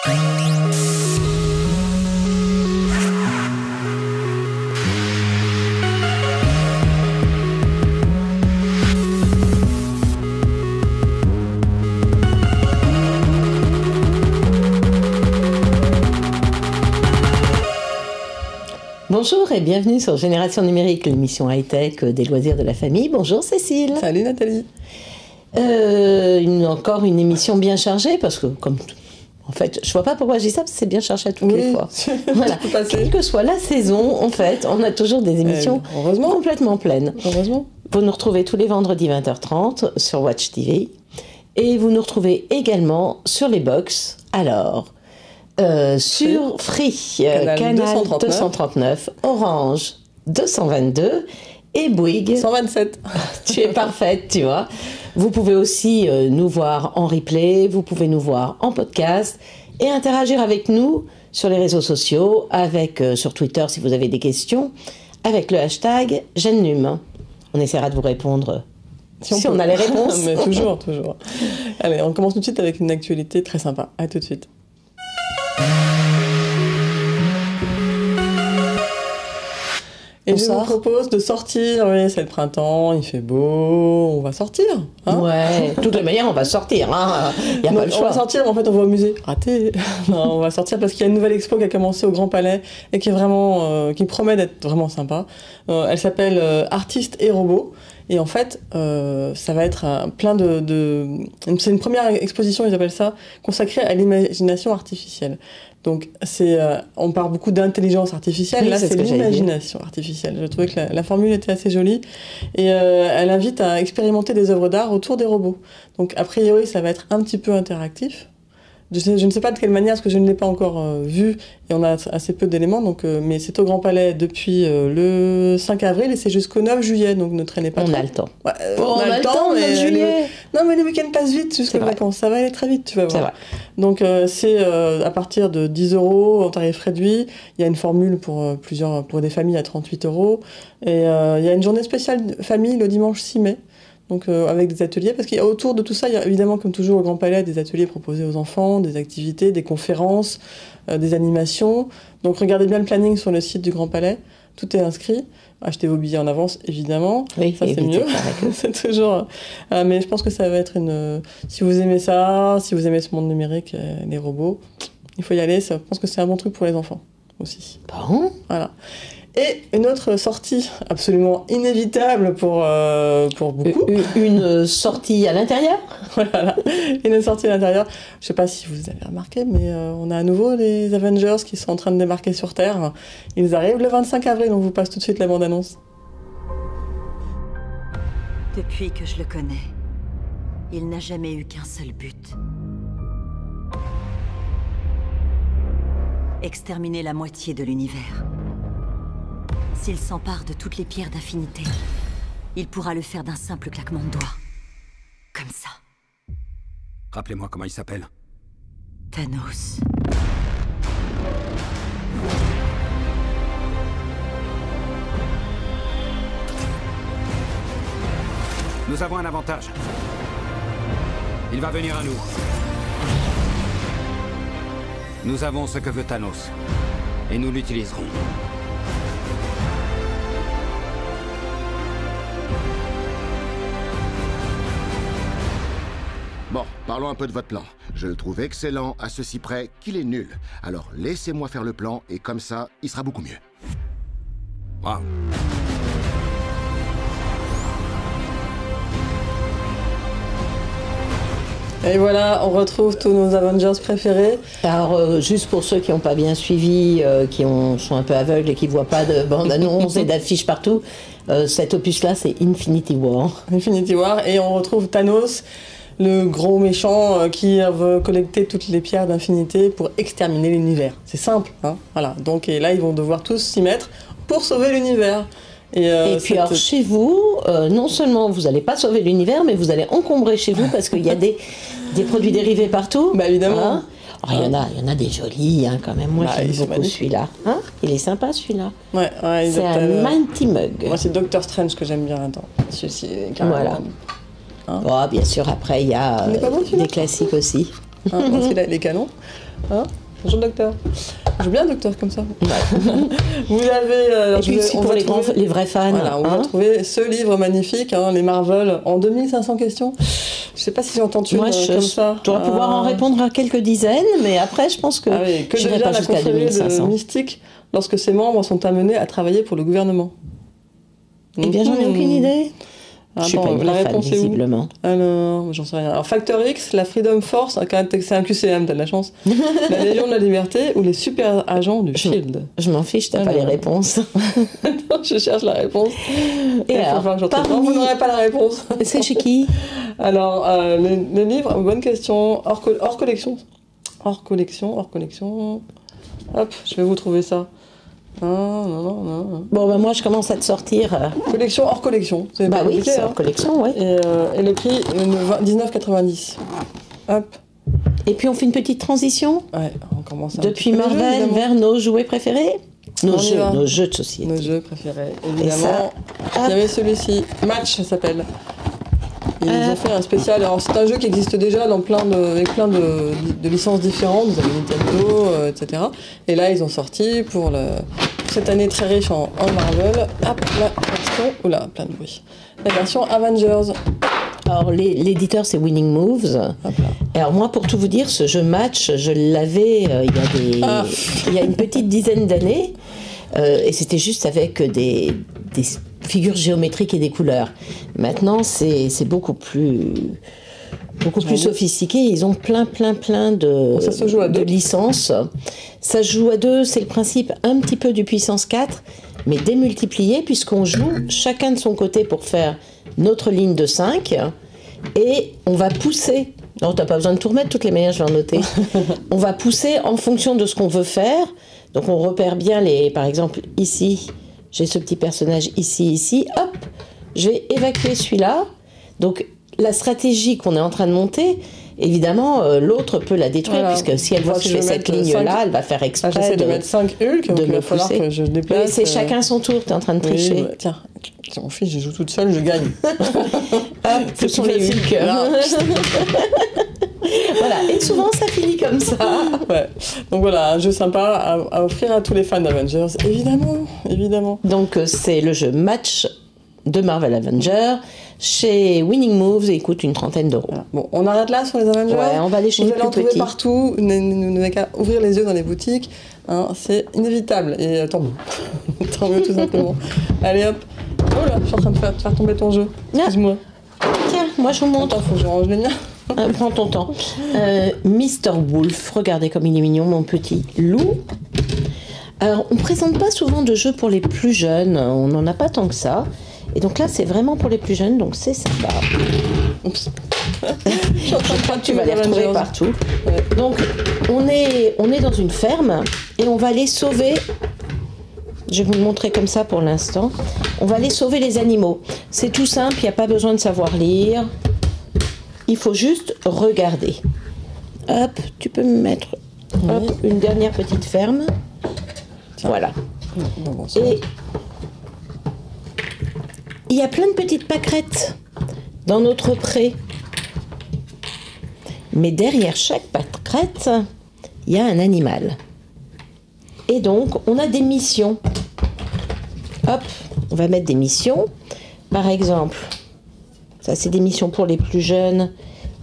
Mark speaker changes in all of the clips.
Speaker 1: Bonjour et bienvenue sur Génération Numérique, l'émission high-tech des loisirs de la famille. Bonjour Cécile.
Speaker 2: Salut Nathalie.
Speaker 1: Encore une émission bien chargée parce que en fait, je vois pas pourquoi je dis ça parce que c'est bien chargé à toutes les fois. Voilà. Quelle que soit la saison, en fait, on a toujours des émissions complètement pleines.
Speaker 2: Heureusement.
Speaker 1: Vous nous retrouvez tous les vendredis 20h30 sur Watch TV et vous nous retrouvez également sur les box. Alors, sur Free, Canal 239, Orange 222 et Bouygues
Speaker 2: 127.
Speaker 1: Tu es parfaite, tu vois. Vous pouvez aussi nous voir en replay, vous pouvez nous voir en podcast et interagir avec nous sur les réseaux sociaux, sur Twitter si vous avez des questions, avec le hashtag GenNum. On essaiera de vous répondre si on a les réponses.
Speaker 2: Mais toujours. Allez, on commence tout de suite avec une actualité très sympa. À tout de suite. Et je vous propose de sortir, oui, c'est le printemps, il fait beau, on va sortir. Hein,
Speaker 1: ouais, de toute manière, on va sortir, il n'y a pas le choix.
Speaker 2: On va sortir, mais en fait, on va au musée. Raté. Non, on va sortir parce qu'il y a une nouvelle expo qui a commencé au Grand Palais et qui est vraiment, qui promet d'être vraiment sympa. Elle s'appelle Artistes et robots. Et en fait, ça va être c'est une première exposition, ils appellent ça, consacrée à l'imagination artificielle. Donc, on parle beaucoup d'intelligence artificielle, oui, là c'est l'imagination artificielle. Je trouvais que la formule était assez jolie. Et elle invite à expérimenter des œuvres d'art autour des robots. Donc, a priori, ça va être un petit peu interactif. Je ne sais pas de quelle manière, parce que je ne l'ai pas encore vu, et on a assez peu d'éléments, mais c'est au Grand Palais depuis le 5 avril, et c'est jusqu'au 9 juillet, donc ne traînez pas trop.
Speaker 1: On a le temps.
Speaker 2: Ouais, on a le temps, mais juillet. Non, mais les week-ends passent vite jusqu'aux vacances, ça va aller très vite, tu vas voir. C'est vrai. Donc c'est à partir de 10 € en tarif réduit, il y a une formule pour des familles à 38 €, et il y a une journée spéciale famille le dimanche 6 mai. Donc avec des ateliers, parce qu'autour de tout ça, il y a évidemment, comme toujours au Grand Palais, des ateliers proposés aux enfants, des activités, des conférences, des animations. Donc regardez bien le planning sur le site du Grand Palais, tout est inscrit. Achetez vos billets en avance, évidemment,
Speaker 1: oui,
Speaker 2: ça c'est mieux. C'est toujours... mais je pense que ça va être si vous aimez ça, si vous aimez ce monde numérique, les robots, il faut y aller. Je pense que c'est un bon truc pour les enfants aussi.
Speaker 1: Bon.
Speaker 2: Voilà. Et une autre sortie absolument inévitable pour beaucoup.
Speaker 1: Une sortie à l'intérieur.
Speaker 2: Voilà, une sortie à l'intérieur. Je ne sais pas si vous avez remarqué, mais on a à nouveau les Avengers qui sont en train de débarquer sur Terre. Ils arrivent le 25 avril, on vous passe tout de suite la bande-annonce.
Speaker 3: Depuis que je le connais, il n'a jamais eu qu'un seul but. Exterminer la moitié de l'univers. S'il s'empare de toutes les pierres d'infinité, il pourra le faire d'un simple claquement de doigts. Comme ça.
Speaker 4: Rappelez-moi comment il s'appelle.
Speaker 3: Thanos.
Speaker 4: Nous avons un avantage. Il va venir à nous. Nous avons ce que veut Thanos. Et nous l'utiliserons.
Speaker 5: Bon, parlons un peu de votre plan. Je le trouve excellent, à ceci près qu'il est nul. Alors laissez-moi faire le plan, et comme ça, il sera beaucoup mieux.
Speaker 4: Wow.
Speaker 2: Et voilà, on retrouve tous nos Avengers préférés.
Speaker 1: Alors, juste pour ceux qui n'ont pas bien suivi, sont un peu aveugles et qui ne voient pas de bande-annonce et d'affiches partout, cet opus-là, c'est Infinity War.
Speaker 2: Infinity War, et on retrouve Thanos, le gros méchant qui veut collecter toutes les pierres d'infinité pour exterminer l'univers. C'est simple, hein, voilà. Donc, et là, ils vont devoir tous s'y mettre pour sauver l'univers.
Speaker 1: Et puis alors chez vous, non seulement vous n'allez pas sauver l'univers, mais vous allez encombrer chez vous parce qu'il y a des produits dérivés partout.
Speaker 2: Bah évidemment.
Speaker 1: Hein, il y en a des jolis quand même. Moi j'aime beaucoup celui-là. Hein, il est sympa celui-là.
Speaker 2: Ouais,
Speaker 1: c'est un Mighty Mug.
Speaker 2: Moi c'est Doctor Strange que j'aime bien. Attends, celui-ci carrément.
Speaker 1: Voilà. Hein, bon, bien sûr après il y a des classiques aussi.
Speaker 2: hein, parce qu'il a les canons. Hein, bonjour docteur. Je veux bien docteur comme ça. Vous avez...
Speaker 1: Et puis aussi pour les vrais fans.
Speaker 2: Voilà, on va trouver ce livre magnifique, hein, les Marvel, en 2500 questions. Je sais pas si j'entends une
Speaker 1: comme ça. Tu dois pouvoir en répondre à quelques dizaines, mais après je pense que
Speaker 2: que
Speaker 1: j'irai
Speaker 2: déjà
Speaker 1: pas
Speaker 2: la
Speaker 1: jusqu'à
Speaker 2: confrérie
Speaker 1: 2500.
Speaker 2: de Mystique, lorsque ses membres sont amenés à travailler pour le gouvernement.
Speaker 1: Eh bien, j'en ai aucune idée. Je suis pas une
Speaker 2: la
Speaker 1: vraie fan,
Speaker 2: réponse est où?
Speaker 1: visiblement.
Speaker 2: Alors, j'en sais rien. Alors, Factor X, la Freedom Force, c'est un QCM, t'as de la chance. La Légion de la Liberté ou les super agents du Shield.
Speaker 1: Je m'en fiche, t'as pas les réponses.
Speaker 2: Non, je cherche la réponse.
Speaker 1: Et alors,
Speaker 2: non, vous n'aurez pas la réponse.
Speaker 1: C'est chez qui?
Speaker 2: Alors, les livres, bonne question. Hors collection. Hors collection. Hop, je vais vous trouver ça. Non.
Speaker 1: Bon, ben moi, je commence à te sortir.
Speaker 2: Collection hors collection. C'est
Speaker 1: bah
Speaker 2: pas
Speaker 1: oui, c'est
Speaker 2: hein.
Speaker 1: hors collection, ouais.
Speaker 2: Et le prix, 19,90. Hop.
Speaker 1: Et puis, on fait une petite transition.
Speaker 2: Ouais, on commence
Speaker 1: depuis Marvel vers nos jouets préférés. Nos jeux de société.
Speaker 2: Nos jeux préférés, évidemment. Il y avait celui-ci, Match, ça s'appelle. Ils ont fait un spécial. Alors, c'est un jeu qui existe déjà avec plein de licences différentes. Vous avez Nintendo, etc. Et là, ils ont sorti pour cette année très riche en Marvel. Hop, la version. Oula, plein de bruit. La version Avengers.
Speaker 1: Alors, l'éditeur, c'est Winning Moves. Alors, moi, pour tout vous dire, ce jeu Match, je l'avais il y a une petite dizaine d'années. Et c'était juste avec des figures géométriques et des couleurs. Maintenant, c'est beaucoup plus sophistiqué. Ils ont plein de licences. Ça se joue à deux, c'est le principe un petit peu du puissance 4, mais démultiplié, puisqu'on joue chacun de son côté pour faire notre ligne de 5, et on va pousser. Non, t'as pas besoin de tout remettre, de toutes les manières, je vais en noter. On va pousser en fonction de ce qu'on veut faire. Donc on repère bien par exemple, ici, j'ai ce petit personnage ici, hop, je vais évacuer celui-là. Donc la stratégie qu'on est en train de monter, évidemment, l'autre peut la détruire, puisque si elle voit que je fais cette ligne-là, elle va faire exprès
Speaker 2: j'essaie de mettre 5 Hulk, donc il va falloir que je déplace.
Speaker 1: C'est chacun son tour, t'es en train de tricher.
Speaker 2: Oui, tiens, mon fils, je joue toute seule, je gagne.
Speaker 1: Hop, ce sont les Hulk. Voilà, et souvent ça finit comme ça.
Speaker 2: Ouais. Donc voilà, un jeu sympa à offrir à tous les fans d'Avengers, évidemment.
Speaker 1: Donc c'est le jeu Match de Marvel Avengers chez Winning Moves et il coûte une 30aine d'euros. Voilà.
Speaker 2: Bon, on arrête là sur les Avengers.
Speaker 1: Ouais, on va aller chez les plus petits. Vous allez en trouver
Speaker 2: partout, vous n'avez qu'à ouvrir les yeux dans les boutiques, hein, c'est inévitable, et tant mieux. Tant mieux tout simplement. Allez hop. Oh là, je suis en train de faire tomber ton jeu. Excuse-moi.
Speaker 1: Tiens, moi je vous montre.
Speaker 2: Attends, faut que je range les miens.
Speaker 1: Prends ton temps. Mr. Wolf, regardez comme il est mignon, mon petit loup. Alors, on ne présente pas souvent de jeux pour les plus jeunes, on n'en a pas tant que ça. Et donc là, c'est vraiment pour les plus jeunes, donc c'est sympa. Je crois que tu vas les retrouver partout. Ouais. Donc, on est dans une ferme et on va aller sauver... Je vais vous le montrer comme ça pour l'instant. On va aller sauver les animaux. C'est tout simple, il n'y a pas besoin de savoir lire. Il faut juste regarder. Hop, tu peux me mettre une dernière petite ferme. Tiens. Voilà. Et il y a plein de petites pâquerettes dans notre pré. Mais derrière chaque pâquerette, il y a un animal. Et donc, on a des missions. Hop, on va mettre des missions. Par exemple, ça c'est des missions pour les plus jeunes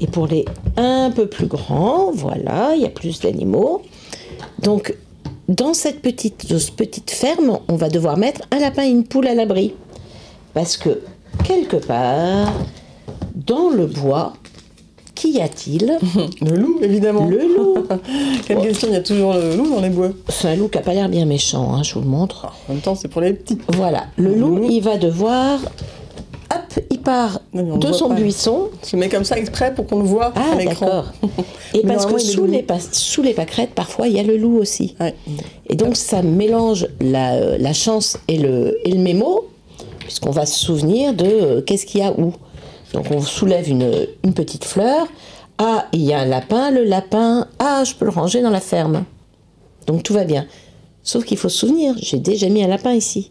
Speaker 1: et pour les un peu plus grands. Voilà, il y a plus d'animaux. Donc, dans cette petite ferme, on va devoir mettre un lapin et une poule à l'abri. Parce que, quelque part, dans le bois, qu'y a-t-il?
Speaker 2: Le loup, évidemment.
Speaker 1: Le loup.
Speaker 2: Quelle question, il y a toujours le loup dans les bois.
Speaker 1: C'est un loup qui n'a pas l'air bien méchant, hein, je vous le montre.
Speaker 2: En même temps, c'est pour les petits.
Speaker 1: Voilà, le loup, il va devoir... Hop, il part de son buisson.
Speaker 2: Je le mets comme ça exprès pour qu'on le voit à l'écran.
Speaker 1: D'accord. Et parce que sous les pâquerettes, parfois, il y a le loup aussi. Ouais. Et donc, ça mélange la chance et le mémo, puisqu'on va se souvenir de qu'est-ce qu'il y a où. Donc on soulève une petite fleur. Ah, il y a un lapin. Le lapin, je peux le ranger dans la ferme. Donc tout va bien. Sauf qu'il faut se souvenir, j'ai déjà mis un lapin ici.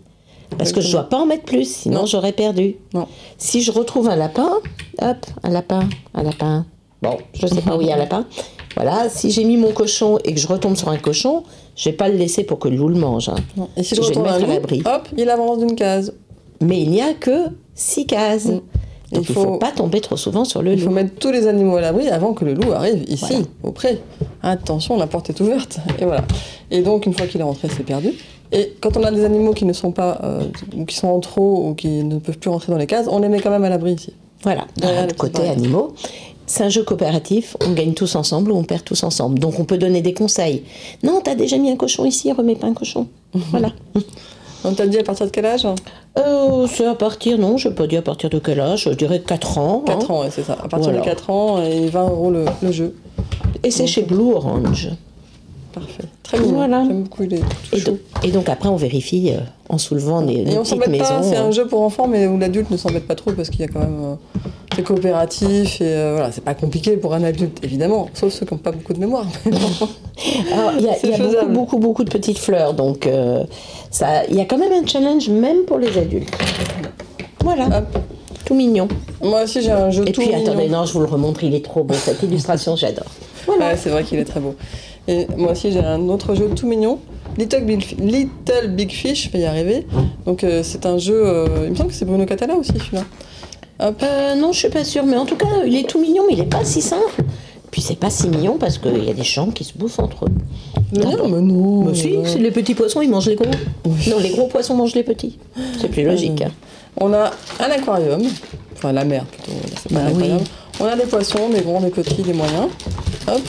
Speaker 1: Parce que je ne dois pas en mettre plus, sinon j'aurais perdu. Non. Si je retrouve un lapin, hop, un lapin, Bon, je sais pas où il y a un lapin. Voilà, si j'ai mis mon cochon et que je retombe sur un cochon, je vais pas le laisser pour que le loup le mange. Hein.
Speaker 2: Et si je
Speaker 1: vais le
Speaker 2: retourne
Speaker 1: mettre
Speaker 2: un
Speaker 1: à
Speaker 2: loup,
Speaker 1: l'abri.
Speaker 2: hop, il avance d'une case.
Speaker 1: Mais il n'y a que 6 cases. Donc il faut pas tomber trop souvent sur le
Speaker 2: Il faut
Speaker 1: loup.
Speaker 2: mettre tous les animaux à l'abri avant que le loup arrive ici,
Speaker 1: Voilà.
Speaker 2: au pré. Attention, la porte est ouverte. Et voilà. Et donc, une fois qu'il est rentré, c'est perdu. Et quand on a des animaux qui ne sont pas, ou qui sont en trop, ou qui ne peuvent plus rentrer dans les cases, on les met quand même à l'abri ici.
Speaker 1: Voilà,
Speaker 2: Derrière
Speaker 1: le
Speaker 2: les
Speaker 1: côté
Speaker 2: petits
Speaker 1: animaux. C'est un jeu coopératif, on gagne tous ensemble ou on perd tous ensemble. Donc on peut donner des conseils. Non, t'as déjà mis un cochon ici, remets pas un cochon. Voilà.
Speaker 2: On t'a dit à partir de quel âge?
Speaker 1: C'est à partir, non, je ne sais pas dire à partir de quel âge, je dirais 4 ans.
Speaker 2: 4 ans, ouais, c'est ça. À partir
Speaker 1: Voilà.
Speaker 2: de 4 ans, et 20 € le jeu.
Speaker 1: Et c'est chez Blue Orange.
Speaker 2: Parfait. Très mignon.
Speaker 1: Voilà.
Speaker 2: J'aime beaucoup, il est tout
Speaker 1: Et
Speaker 2: chaud.
Speaker 1: donc après on vérifie en soulevant
Speaker 2: Et
Speaker 1: nos
Speaker 2: on
Speaker 1: petites
Speaker 2: s'embête
Speaker 1: maisons.
Speaker 2: pas, c'est un jeu pour enfants, mais où l'adulte ne s'embête pas trop parce qu'il y a quand même. C'est coopératif et voilà, c'est pas compliqué pour un adulte, évidemment, sauf ceux qui n'ont pas beaucoup de mémoire.
Speaker 1: Alors, il y
Speaker 2: C'est
Speaker 1: a
Speaker 2: faisable.
Speaker 1: beaucoup de petites fleurs, donc il y a quand même un challenge même pour les adultes. Voilà,
Speaker 2: Hop.
Speaker 1: tout mignon.
Speaker 2: Moi aussi, j'ai un jeu
Speaker 1: Et
Speaker 2: tout
Speaker 1: puis
Speaker 2: mignon.
Speaker 1: attendez, non, je vous le remontre, il est trop beau, cette illustration, j'adore. Voilà.
Speaker 2: Ouais, c'est vrai qu'il est très beau. Et moi aussi, j'ai un autre jeu tout mignon. Little Big Fish, je vais y arriver. Donc, c'est un jeu. Il me semble que c'est Bruno Catala aussi, celui-là. Hop.
Speaker 1: Non, je suis pas sûre, mais en tout cas, il est tout mignon, mais il est pas si simple. Puis c'est pas si mignon parce qu'il y a des gens qui se bouffent entre eux.
Speaker 2: Mais non.
Speaker 1: Mais si, c'est les petits poissons, ils mangent les gros. Non, les gros poissons mangent les petits. C'est plus logique. Hein.
Speaker 2: On a un aquarium, enfin la mer plutôt, c'est pas
Speaker 1: Bah
Speaker 2: un
Speaker 1: oui.
Speaker 2: aquarium. On a des poissons, des grands, des petits, des moyens. Hop.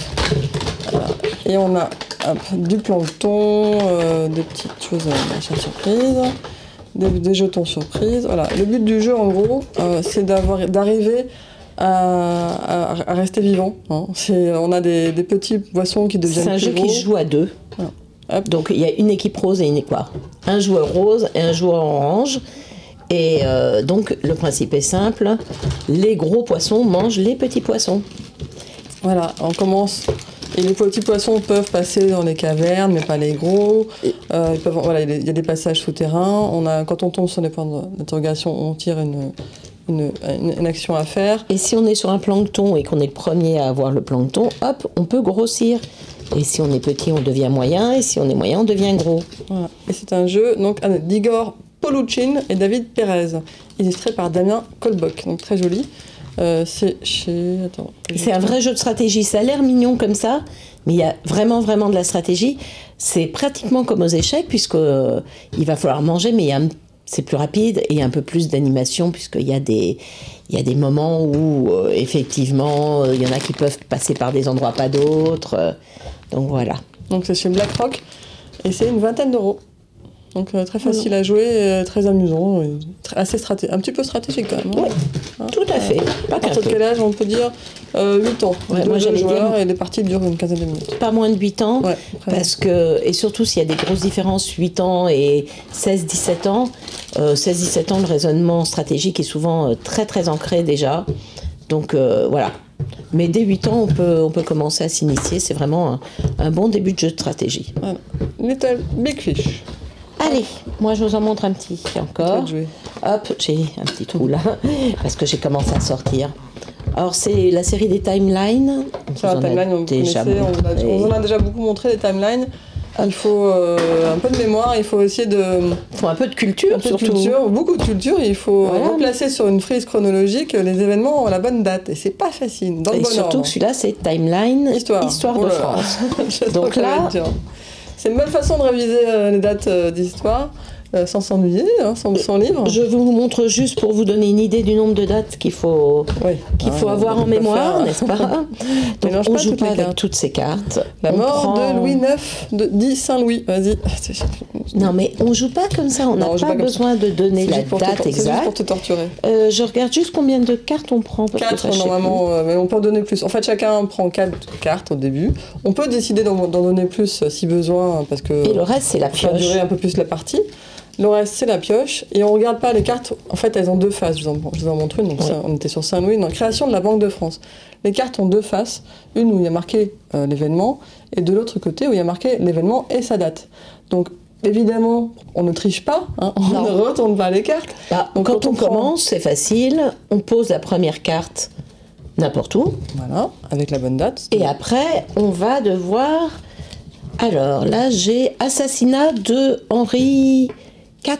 Speaker 2: Voilà. Et on a du plancton, des petites choses, machin surprise, des jetons surprises. Voilà. Le but du jeu, en gros, c'est d'arriver à rester vivant. Hein. On a des petits poissons qui deviennent
Speaker 1: C'est un
Speaker 2: plus
Speaker 1: jeu
Speaker 2: gros.
Speaker 1: qui se joue à 2.
Speaker 2: Voilà. Hop.
Speaker 1: Donc il y a une équipe rose et une équipe noire. Un joueur rose et un joueur orange. Et donc le principe est simple, les gros poissons mangent les petits poissons.
Speaker 2: Voilà, on commence. Et les petits poissons peuvent passer dans les cavernes, mais pas les gros. Voilà, il y a des passages souterrains. Quand on tombe sur les points d'interrogation, on tire une action à faire.
Speaker 1: Et si on est sur un plancton et qu'on est le premier à avoir le plancton, hop, on peut grossir. Et si on est petit, on devient moyen. Et si on est moyen, on devient gros.
Speaker 2: Voilà. Et c'est un jeu d'Igor Poluchin et David Perez, illustré par Damien Kolbock. Donc très joli. C'est chez... Attends.
Speaker 1: C'est un vrai jeu de stratégie. Ça a l'air mignon comme ça, mais il y a vraiment de la stratégie. C'est pratiquement comme aux échecs, puisqu'il va falloir manger, mais c'est plus rapide et il y a un peu plus d'animation, puisqu'il y a des moments où, effectivement, il y en a qui peuvent passer par des endroits pas d'autres. Donc voilà.
Speaker 2: Donc c'est chez BlackRock et c'est une 20aine d'euros. Donc très facile à jouer, très amusant, et un petit peu stratégique quand même. Hein.
Speaker 1: Oui, tout à fait. Pas
Speaker 2: À
Speaker 1: qu'un
Speaker 2: partir de
Speaker 1: peu.
Speaker 2: quel âge on peut dire 8 ans.
Speaker 1: Ouais,
Speaker 2: Deux
Speaker 1: moi, j'allais
Speaker 2: joueurs
Speaker 1: dire-
Speaker 2: et les parties durent une quinzaine de minutes.
Speaker 1: Pas moins de 8 ans,
Speaker 2: Ouais,
Speaker 1: parce que, et surtout s'il y a des grosses différences, 8 ans et 16-17 ans, 16-17 ans, le raisonnement stratégique est souvent très ancré déjà. Donc voilà. Mais dès 8 ans, on peut commencer à s'initier. C'est vraiment un bon début de jeu de stratégie.
Speaker 2: Voilà. Little Big Fish.
Speaker 1: Allez, moi je vous en montre un petit
Speaker 2: À toi
Speaker 1: encore.
Speaker 2: de jouer.
Speaker 1: Hop, j'ai un petit trou là, parce que j'ai commencé à sortir. Alors c'est la série des timelines.
Speaker 2: Sur
Speaker 1: vous
Speaker 2: la
Speaker 1: en a
Speaker 2: timeline, on
Speaker 1: déjà
Speaker 2: connaissait,
Speaker 1: montré.
Speaker 2: on en a déjà beaucoup montré les timelines. Il faut un peu de mémoire, il faut essayer de...
Speaker 1: Il faut un peu de culture,
Speaker 2: Un peu de
Speaker 1: surtout.
Speaker 2: culture, beaucoup de culture, il faut
Speaker 1: Voilà.
Speaker 2: replacer sur une frise chronologique les événements à la bonne date. Et c'est pas facile, dans le
Speaker 1: Et
Speaker 2: bon
Speaker 1: surtout
Speaker 2: ordre.
Speaker 1: que celui-là, c'est Timeline
Speaker 2: Histoire.
Speaker 1: de
Speaker 2: Oh là là.
Speaker 1: France.
Speaker 2: J'espère
Speaker 1: Donc
Speaker 2: que ça va
Speaker 1: là-
Speaker 2: être dur. C'est une bonne façon de réviser les dates d'histoire, sans s'ennuyer, hein, sans livre.
Speaker 1: Je vous montre juste pour vous donner une idée du nombre de dates qu'il faut
Speaker 2: Oui.
Speaker 1: avoir en mémoire, n'est-ce pas? Donc
Speaker 2: Mélange
Speaker 1: on
Speaker 2: pas
Speaker 1: joue
Speaker 2: toutes
Speaker 1: pas
Speaker 2: les
Speaker 1: avec
Speaker 2: cartes.
Speaker 1: toutes ces cartes.
Speaker 2: La
Speaker 1: On
Speaker 2: mort
Speaker 1: prend-
Speaker 2: de Louis IX, dit Saint-Louis. Vas-y.
Speaker 1: Non mais on joue pas comme ça, on n'a
Speaker 2: Non, on joue
Speaker 1: pas
Speaker 2: pas comme
Speaker 1: besoin de donner
Speaker 2: C'est
Speaker 1: la
Speaker 2: juste pour te
Speaker 1: date
Speaker 2: c'est juste pour
Speaker 1: exacte.
Speaker 2: te torturer.
Speaker 1: Je regarde juste combien de cartes on prend. Parce que
Speaker 2: 4
Speaker 1: ça, je sais
Speaker 2: normalement, mais on peut en donner plus. En fait, chacun prend 4 cartes au début. On peut décider d'en donner plus si besoin, parce que
Speaker 1: plus. Et le reste, c'est la
Speaker 2: pour faire
Speaker 1: pioche.
Speaker 2: durer un peu plus la partie. Le reste, c'est la pioche. Et on regarde pas les cartes. En fait, elles ont deux faces. Je vous en montre une. Donc,
Speaker 1: Ouais.
Speaker 2: ça, on était sur Saint-Louis, dans la création de la Banque de France. Les cartes ont deux faces. Une où il y a marqué l'événement, et de l'autre côté où il y a marqué l'événement et sa date. Donc, évidemment, on ne triche pas. Hein, on
Speaker 1: Non.
Speaker 2: ne retourne pas les cartes.
Speaker 1: Bah,
Speaker 2: Donc,
Speaker 1: quand on
Speaker 2: prend-
Speaker 1: commence, c'est facile. On pose la première carte N'importe où.
Speaker 2: Voilà, avec la bonne date.
Speaker 1: Et après, on va devoir... Alors, là, j'ai Assassinat de Henri IV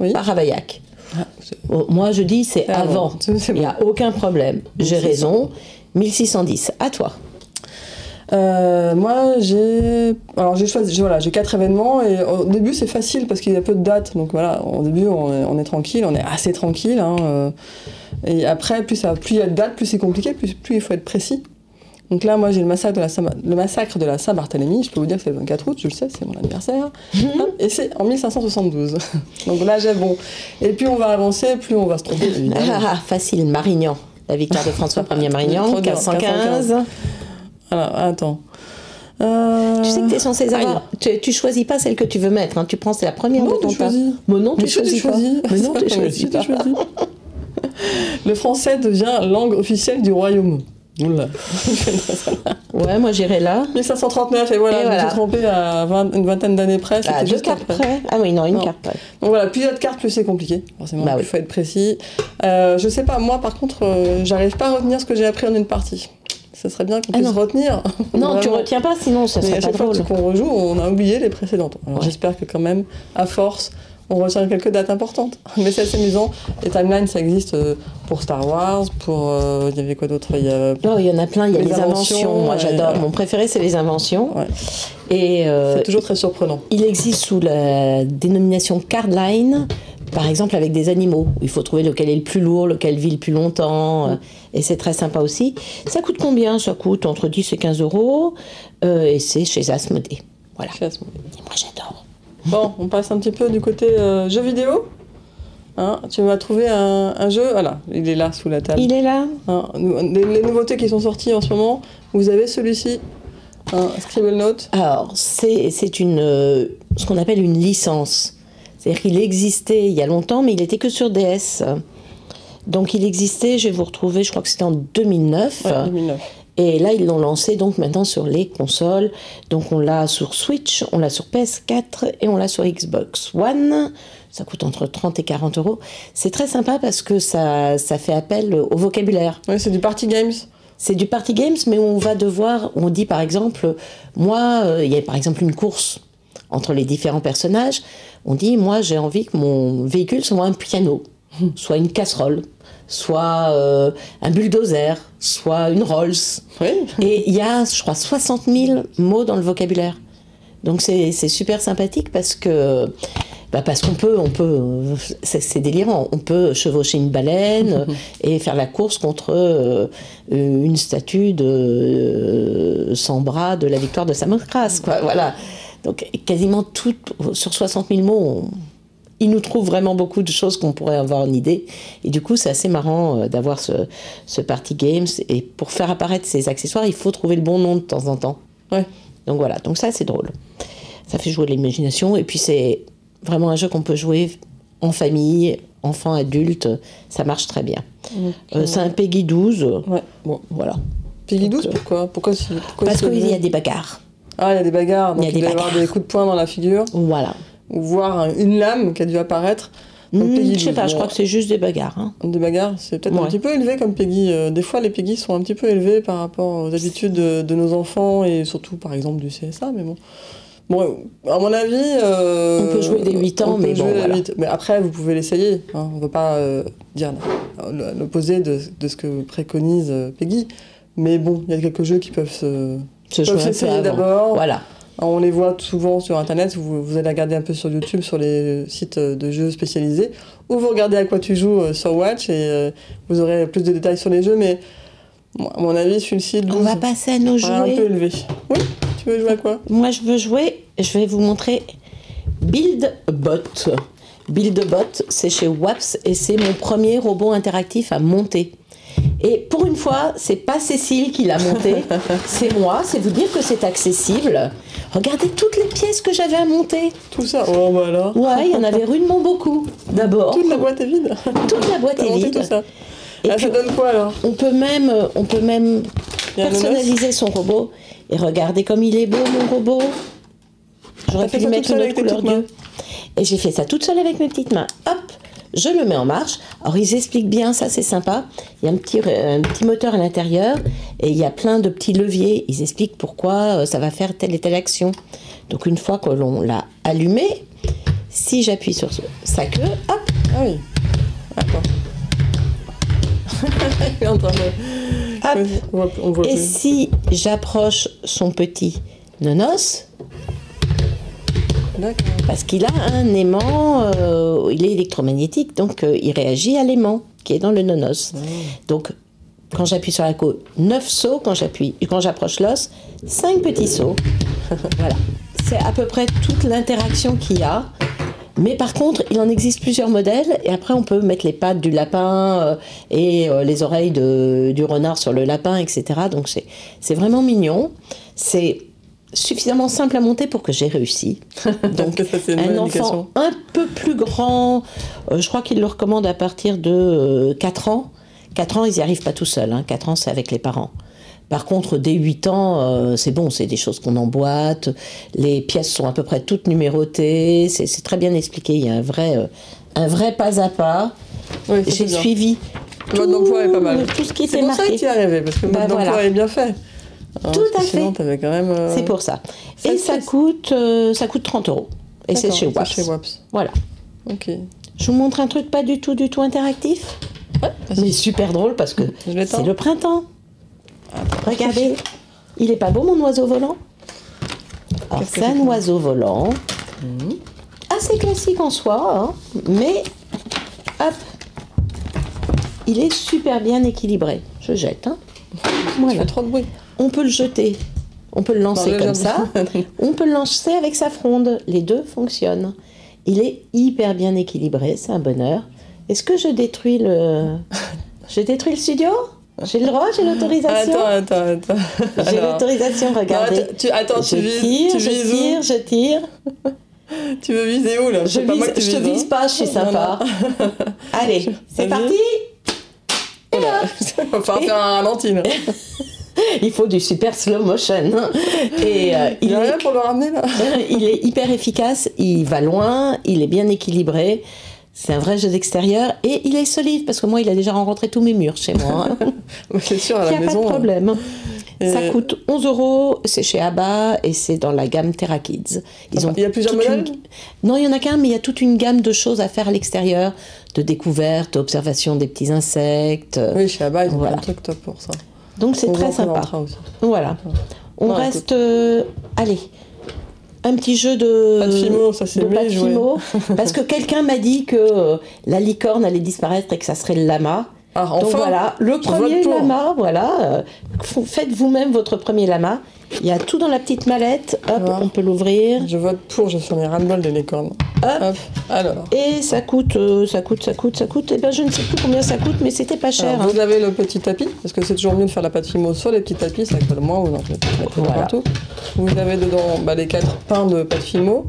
Speaker 2: Oui.
Speaker 1: par Ravaillac.
Speaker 2: Ah,
Speaker 1: Moi, je dis c'est avant.
Speaker 2: C'est
Speaker 1: Il n'y a aucun problème. J'ai raison. 1610. À toi.
Speaker 2: Moi, j'ai choisi, voilà, j'ai 4 événements et au début c'est facile parce qu'il y a peu de dates, donc voilà, au début on est tranquille, on est assez tranquille, hein, et après plus il y a de dates, plus c'est compliqué, plus il faut être précis. Donc là, moi j'ai le massacre de la Saint-Barthélemy, je peux vous dire que c'est le 24 août, je le sais, c'est mon anniversaire, et c'est en 1572. Donc là j'ai bon. Et plus on va avancer, plus on va se tromper.
Speaker 1: Facile, Marignan. La victoire de François Ier Marignan, 1515.
Speaker 2: Alors, attends.
Speaker 1: Tu sais que tu es censé avoir. Tu choisis pas celle que tu veux mettre, hein. Tu prends c'est la première de ton tas. Mais non, tu choisis pas. Mais non, tu choisis pas.
Speaker 2: Le français devient langue officielle du royaume. Oula.
Speaker 1: Ouais, moi j'irai là.
Speaker 2: 1539, et voilà, je me suis trompée à une vingtaine d'années près.
Speaker 1: Ah, deux cartes près. Ah oui, non, une carte près.
Speaker 2: Donc voilà, plus il y a de cartes, plus c'est compliqué. Forcément, il faut être précis. Je sais pas, moi par contre, j'arrive pas à retenir ce que j'ai appris en une partie. Ça serait bien qu'on puisse retenir.
Speaker 1: Non, tu retiens pas, sinon ça serait pas drôle.
Speaker 2: À chaque fois qu'on rejoue, on a oublié les précédentes. Alors j'espère que quand même, à force, on retient quelques dates importantes. Mais c'est assez amusant. Les timelines, ça existe pour Star Wars, pour... il y avait quoi d'autre? Il
Speaker 1: y en a plein, il y a les inventions. Moi j'adore. Mon préféré, c'est les inventions.
Speaker 2: Ouais.
Speaker 1: Et
Speaker 2: c'est toujours très surprenant.
Speaker 1: Il existe sous la dénomination Cardline, par exemple avec des animaux. Il faut trouver lequel est le plus lourd, lequel vit le plus longtemps. Et c'est très sympa aussi. Ça coûte combien? Ça coûte entre 10 et 15 €. Et c'est chez Asmodée. Voilà. Chez Asmodée. Et moi j'adore.
Speaker 2: Bon, on passe un petit peu du côté jeux vidéo. Hein, tu m'as trouvé un jeu, voilà, il est là sous la table.
Speaker 1: Il est là.
Speaker 2: Hein, les nouveautés qui sont sorties en ce moment, vous avez celui-ci, Scribblenauts.
Speaker 1: Alors, c'est ce qu'on appelle une licence. C'est-à-dire qu'il existait il y a longtemps, mais il était que sur DS. Donc il existait, je vais vous retrouver, je crois que c'était en 2009.
Speaker 2: Ouais, 2009.
Speaker 1: Et là, ils l'ont lancé donc maintenant sur les consoles. Donc on l'a sur Switch, on l'a sur PS4 et on l'a sur Xbox One. Ça coûte entre 30 et 40 €. C'est très sympa parce que ça fait appel au vocabulaire.
Speaker 2: Oui, c'est du party games.
Speaker 1: C'est du party games, mais on va devoir... On dit par exemple, moi, il y a par exemple une course entre les différents personnages. On dit, moi, j'ai envie que mon véhicule soit un piano, soit une casserole, soit un bulldozer, soit une Rolls.
Speaker 2: Oui. Et
Speaker 1: il y a, je crois, 60 000 mots dans le vocabulaire. Donc c'est super sympathique parce que... parce qu'on peut, c'est délirant, on peut chevaucher une baleine et faire la course contre une statue de 100 bras de la victoire de Samothrace, quoi, voilà. Donc quasiment tout, sur 60 000 mots, il nous trouve vraiment beaucoup de choses qu'on pourrait avoir une idée. Et du coup, c'est assez marrant d'avoir ce party games. Et pour faire apparaître ces accessoires, il faut trouver le bon nom de temps en temps.
Speaker 2: Ouais.
Speaker 1: Donc voilà, donc ça c'est drôle. Ça fait jouer l'imagination et puis c'est... vraiment un jeu qu'on peut jouer en famille, enfants, adultes, ça marche très bien. C'est un Peggy 12.
Speaker 2: Ouais, bon.
Speaker 1: Voilà.
Speaker 2: Peggy 12, pourquoi
Speaker 1: parce qu'il y a des bagarres.
Speaker 2: Ah, il y a des bagarres, donc il doit y avoir des coups de poing dans la figure.
Speaker 1: Voilà.
Speaker 2: Ou voir une lame qui a dû apparaître.
Speaker 1: Je sais pas, je crois que c'est juste des bagarres. Hein.
Speaker 2: Des bagarres, c'est peut-être un petit peu élevé comme Peggy. Des fois, les Peggy sont un petit peu élevés par rapport aux habitudes de nos enfants et surtout, par exemple, du CSA, mais bon... Bon, à mon avis...
Speaker 1: on peut jouer dès 8 ans, mais bon, voilà.
Speaker 2: Mais après, vous pouvez l'essayer. Hein. On ne veut pas dire l'opposé de ce que préconise Peggy. Mais bon, il y a quelques jeux qui peuvent s'essayer d'abord.
Speaker 1: Voilà.
Speaker 2: On les voit souvent sur Internet. Vous allez regarder un peu sur YouTube, sur les sites de jeux spécialisés. Ou vous regardez à quoi tu joues sur Watch et vous aurez plus de détails sur les jeux. Mais à mon avis, celui-ci...
Speaker 1: On va passer à nos jouets.
Speaker 2: Un peu élevé. Oui. Tu veux jouer à quoi?
Speaker 1: Moi, je veux jouer, je vais vous montrer BuildBot. BuildBot, c'est chez Waps et c'est mon premier robot interactif à monter. Et pour une fois, c'est pas Cécile qui l'a monté, c'est moi. C'est vous dire que c'est accessible. Regardez toutes les pièces que j'avais à monter.
Speaker 2: Tout ça? Oh, bah alors.
Speaker 1: Ouais, il y en avait rudement beaucoup. D'abord.
Speaker 2: Toute la boîte est vide.
Speaker 1: Toute la boîte est vide.
Speaker 2: Tout ça. Et puis, ça donne quoi alors?
Speaker 1: On peut même personnaliser son robot. Et regardez comme il est beau, mon robot. J'aurais pu lui mettre une autre couleur d'yeux. Et j'ai fait ça toute seule avec mes petites mains. Hop, je le mets en marche. Alors ils expliquent bien, ça c'est sympa. Il y a un petit moteur à l'intérieur et il y a plein de petits leviers. Ils expliquent pourquoi ça va faire telle et telle action. Donc une fois que l'on l'a allumé, si j'appuie sur sa queue, hop.
Speaker 2: Ah oui. D'accord. Il est en train de...
Speaker 1: Hop.
Speaker 2: On voit
Speaker 1: et
Speaker 2: plus.
Speaker 1: si j'approche son petit nonos,
Speaker 2: D'accord.
Speaker 1: parce qu'il a un aimant, il est électromagnétique, donc il réagit à l'aimant qui est dans le nonos. Donc quand j'appuie sur la queue, 9 sauts, quand j'approche l'os, 5 petits sauts. Voilà. C'est à peu près toute l'interaction qu'il y a. Mais par contre, il en existe plusieurs modèles et après on peut mettre les pattes du lapin et les oreilles du renard sur le lapin, etc. Donc c'est vraiment mignon. C'est suffisamment simple à monter pour que j'ai réussi. Donc
Speaker 2: ça, c'est une bonne
Speaker 1: un enfant un peu plus grand, je crois qu'il le recommande à partir de 4 ans. 4 ans, ils n'y arrivent pas tout seuls. Hein. 4 ans, c'est avec les parents. Par contre, dès 8 ans, c'est bon, c'est des choses qu'on emboîte. Les pièces sont à peu près toutes numérotées. C'est très bien expliqué. Il y a un vrai pas à pas.
Speaker 2: Oui,
Speaker 1: j'ai suivi
Speaker 2: le mode d'emploi est pas mal.
Speaker 1: Tout ce qui était
Speaker 2: marqué. C'est pour ça que
Speaker 1: marqué.
Speaker 2: tu y arrivais, parce que le mode d'emploi est bien fait.
Speaker 1: Tout à fait.
Speaker 2: Sinon, t'avais quand même...
Speaker 1: C'est pour ça. Et ça coûte 30 €. Et c'est chez Waps. Voilà.
Speaker 2: Ok.
Speaker 1: Je vous montre un truc pas du tout interactif.
Speaker 2: Ouais,
Speaker 1: mais super drôle parce que c'est le printemps. Regardez, il est pas beau mon oiseau volant? Alors c'est un oiseau volant, assez classique en soi, hein, mais hop, il est super bien équilibré. Je jette, hein.
Speaker 2: Voilà. Trop de bruit.
Speaker 1: On peut le jeter, on peut le lancer comme ça, on peut le lancer avec sa fronde. Les deux fonctionnent. Il est hyper bien équilibré, c'est un bonheur. Est-ce que je détruis le studio? J'ai le droit, j'ai l'autorisation.
Speaker 2: Attends.
Speaker 1: J'ai l'autorisation, regardez.
Speaker 2: Non, tu vises.
Speaker 1: Je tire.
Speaker 2: Tu veux viser où là?
Speaker 1: Je te vise pas, je suis sympa. Allez, c'est parti.
Speaker 2: Et là. On va faire un ralenti là.
Speaker 1: Il faut du super slow motion. Et
Speaker 2: il a rien pour le ramener là.
Speaker 1: Il est hyper efficace, il va loin, il est bien équilibré. C'est un vrai jeu d'extérieur et il est solide parce que moi, il a déjà rencontré tous mes murs chez moi.
Speaker 2: C'est sûr, à la maison.
Speaker 1: Il n'y a pas de problème. Ça coûte 11 €, c'est chez Abba et c'est dans la gamme Terra Kids.
Speaker 2: Il y a plusieurs modèles?
Speaker 1: Non, il n'y en a qu'un, mais il y a toute une gamme de choses à faire à l'extérieur, de découvertes, d'observation des petits insectes.
Speaker 2: Oui, chez Abba, ils ont un truc top pour ça.
Speaker 1: Donc c'est très sympa. Voilà. On reste... allez, un petit jeu de
Speaker 2: pas de Fimo, ça c'est
Speaker 1: pas de Fimo, parce que quelqu'un m'a dit que la licorne allait disparaître et que ça serait le lama.
Speaker 2: Ah, enfin,
Speaker 1: donc voilà, le premier lama, voilà. Faites vous-même votre premier lama. Il y a tout dans la petite mallette. Hop, voilà. On peut l'ouvrir.
Speaker 2: Je vote pour, je suis ras-le-bol des licornes.
Speaker 1: Hop.
Speaker 2: Alors.
Speaker 1: Et ça coûte. Eh ben, je ne sais plus combien ça coûte, mais c'était pas cher.
Speaker 2: Alors, vous avez le petit tapis, parce que c'est toujours mieux de faire la pâte Fimo sur les petits tapis, ça colle moins, ou non, voilà. Partout. Vous avez dedans les 4 pains de pâte Fimo.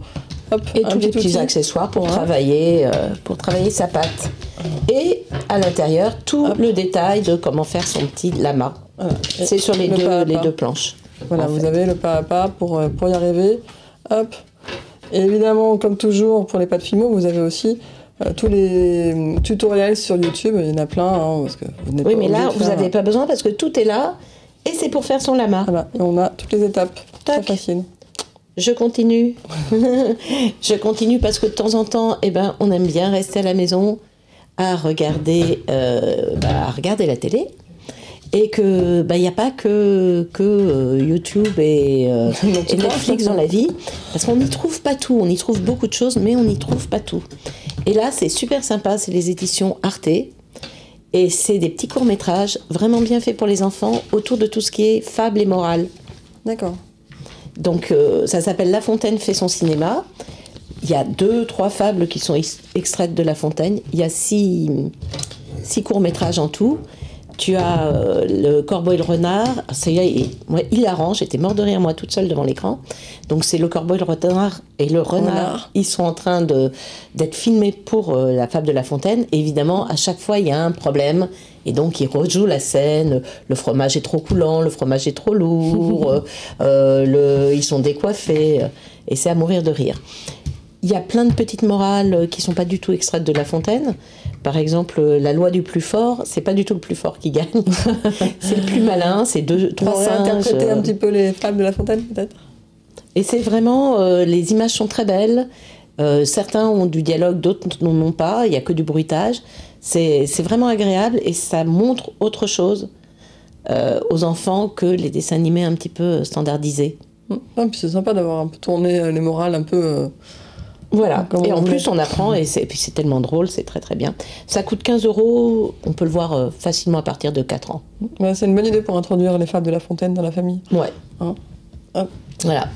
Speaker 2: Hop,
Speaker 1: et tous les petits accessoires pour travailler sa pâte. Et à l'intérieur, tout le détail de comment faire son petit lama. Voilà. C'est sur les deux planches.
Speaker 2: Voilà, vous avez le pas à pas pour y arriver. Hop. Et évidemment, comme toujours, pour les pâtes Fimo, vous avez aussi tous les tutoriels sur YouTube. Il y en a plein. Hein, parce que vous
Speaker 1: oui, mais là, vous n'avez pas besoin parce que tout est là. Et c'est pour faire son lama.
Speaker 2: Voilà, et on a toutes les étapes. Très facile.
Speaker 1: Je continue. Je continue parce que de temps en temps, on aime bien rester à la maison à regarder la télé. Et que il n'y a pas que YouTube et Netflix dans la vie, parce qu'on n'y trouve pas tout. On y trouve beaucoup de choses, mais on n'y trouve pas tout. Et là, c'est super sympa, c'est les éditions Arte, et c'est des petits courts-métrages vraiment bien faits pour les enfants, autour de tout ce qui est fable et morale.
Speaker 2: D'accord.
Speaker 1: Donc, ça s'appelle La Fontaine fait son cinéma. Il y a 2-3 fables qui sont extraites de La Fontaine. Il y a 6 courts-métrages en tout. Tu as le corbeau et le renard. C'est hilarant. J'étais mort de rire, moi, toute seule devant l'écran. Donc, c'est le corbeau et le renard. Ils sont en train d'être filmés pour la fable de La Fontaine. Et évidemment, à chaque fois, il y a un problème. Et donc, ils rejouent la scène. Le fromage est trop coulant, le fromage est trop lourd. Ils sont décoiffés. Et c'est à mourir de rire. Il y a plein de petites morales qui sont pas du tout extraites de La Fontaine. Par exemple, la loi du plus fort, c'est pas du tout le plus fort qui gagne. C'est le plus malin, c'est 3 singes.
Speaker 2: Interpréter un petit peu les fables de La Fontaine, peut-être.
Speaker 1: Et c'est vraiment, les images sont très belles. Certains ont du dialogue, d'autres n'en ont pas. Il y a que du bruitage. C'est vraiment agréable et ça montre autre chose aux enfants que les dessins animés un petit peu standardisés.
Speaker 2: Puis c'est sympa d'avoir un peu tourné les morales un peu...
Speaker 1: Voilà, et en plus on apprend, et puis c'est tellement drôle, c'est très très bien. Ça coûte 15 €, on peut le voir facilement à partir de 4 ans.
Speaker 2: Ouais, c'est une bonne idée pour introduire les fables de La Fontaine dans la famille.
Speaker 1: Ouais.
Speaker 2: Hein, hop.
Speaker 1: Voilà.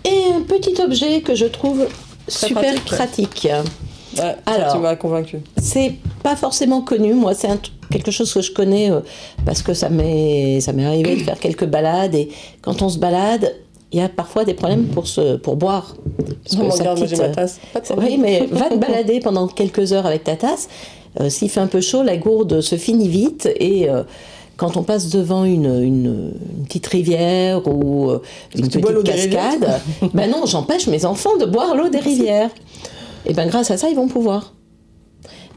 Speaker 1: Et un petit objet que je trouve
Speaker 2: Très
Speaker 1: super pratique.
Speaker 2: Ouais,
Speaker 1: Alors,
Speaker 2: tu m'as convaincu.
Speaker 1: C'est pas forcément connu, moi c'est quelque chose que je connais parce que ça m'est arrivé de faire quelques balades, et quand on se balade, il y a parfois des problèmes pour boire. Parce que
Speaker 2: Regarde, moi j'ai ma tasse.
Speaker 1: Oui, mais va te balader pendant quelques heures avec ta tasse. S'il fait un peu chaud, la gourde se finit vite, et quand on passe devant une petite rivière ou une petite cascade, ben non, j'empêche mes enfants de boire l'eau des rivières. Et ben grâce à ça, ils vont pouvoir.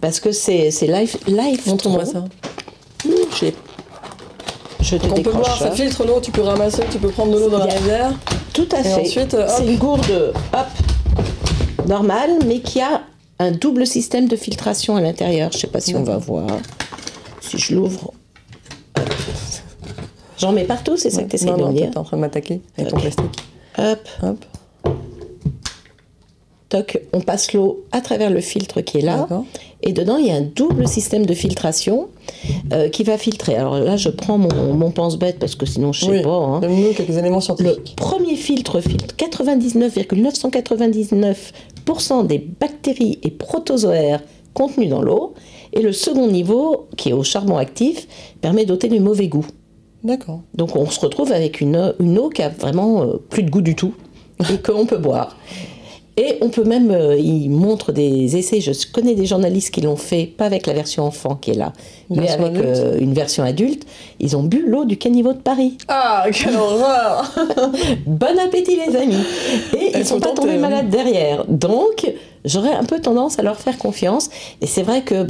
Speaker 1: Parce que c'est life.
Speaker 2: Montre-moi ça.
Speaker 1: Je te
Speaker 2: on peut boire, ça filtre l'eau, tu peux ramasser, tu peux prendre de l'eau dans la rivière.
Speaker 1: Tout à fait.
Speaker 2: Ensuite,
Speaker 1: c'est une gourde normale, mais qui a un double système de filtration à l'intérieur. Je ne sais pas si on va voir. Si je l'ouvre. J'en mets partout, c'est ça que tu essaies de me dire.
Speaker 2: T'es en train de m'attaquer avec ton plastique.
Speaker 1: Hop. Toc, on passe l'eau à travers le filtre qui est là. Et dedans, il y a un double système de filtration qui va filtrer. Alors là, je prends mon pense-bête parce que sinon, je ne sais pas. Hein.
Speaker 2: Donne-nous quelques éléments scientifiques.
Speaker 1: Le premier filtre 99,999% des bactéries et protozoaires contenus dans l'eau. Et le second niveau, qui est au charbon actif, permet d'ôter du mauvais goût.
Speaker 2: D'accord.
Speaker 1: Donc on se retrouve avec une eau qui a vraiment plus de goût du tout et qu'on peut boire. Et on peut même, ils montrent des essais, je connais des journalistes qui l'ont fait, pas avec la version enfant qui est là, mais avec une version adulte. Ils ont bu l'eau du caniveau de Paris.
Speaker 2: Ah, quelle horreur.
Speaker 1: Bon appétit les amis. Et ils ne sont pas tombés malades derrière. Donc, j'aurais un peu tendance à leur faire confiance. Et c'est vrai que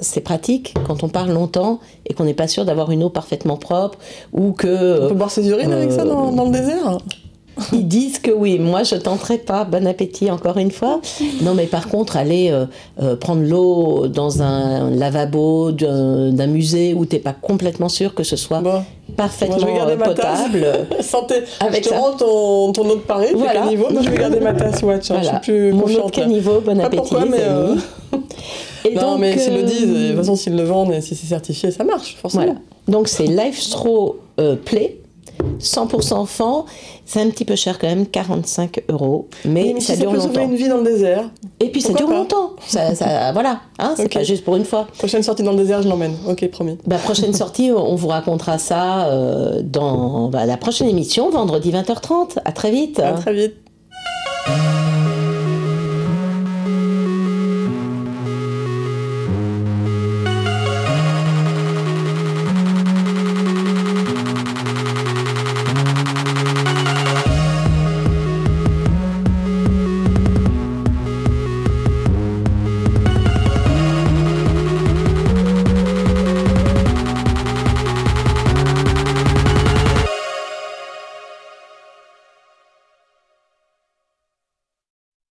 Speaker 1: c'est pratique quand on parle longtemps et qu'on n'est pas sûr d'avoir une eau parfaitement propre, ou que...
Speaker 2: On peut boire ses urines avec ça dans le désert.
Speaker 1: Ils disent que oui, moi je tenterai pas, bon appétit encore une fois. Non mais par contre, aller prendre l'eau dans un lavabo d'un musée où t'es pas complètement sûr que ce soit parfaitement potable.
Speaker 2: Santé,
Speaker 1: avec
Speaker 2: je te rends ton eau de Paris,
Speaker 1: voilà.
Speaker 2: Caniveau. Moi je vais garder ma tasse Watch,
Speaker 1: voilà.
Speaker 2: Je suis plus
Speaker 1: mon
Speaker 2: confiante.
Speaker 1: Eau de Caniveau, bon appétit
Speaker 2: pourquoi,
Speaker 1: les amis.
Speaker 2: Et non donc, mais s'ils le disent, de toute façon s'ils le vendent et si c'est certifié, ça marche forcément.
Speaker 1: Voilà. Donc c'est Lifestraw Play. 100% enfant, c'est un petit peu cher quand même, 45 €, mais ça dure longtemps. Ça peut sauver
Speaker 2: une vie dans le désert.
Speaker 1: Et puis ça dure longtemps. Voilà, hein, c'est pas juste pour une fois.
Speaker 2: Prochaine sortie dans le désert, je l'emmène. Ok, promis.
Speaker 1: Prochaine sortie, on vous racontera ça dans la prochaine émission, vendredi 20h30. À très vite.
Speaker 2: À très vite.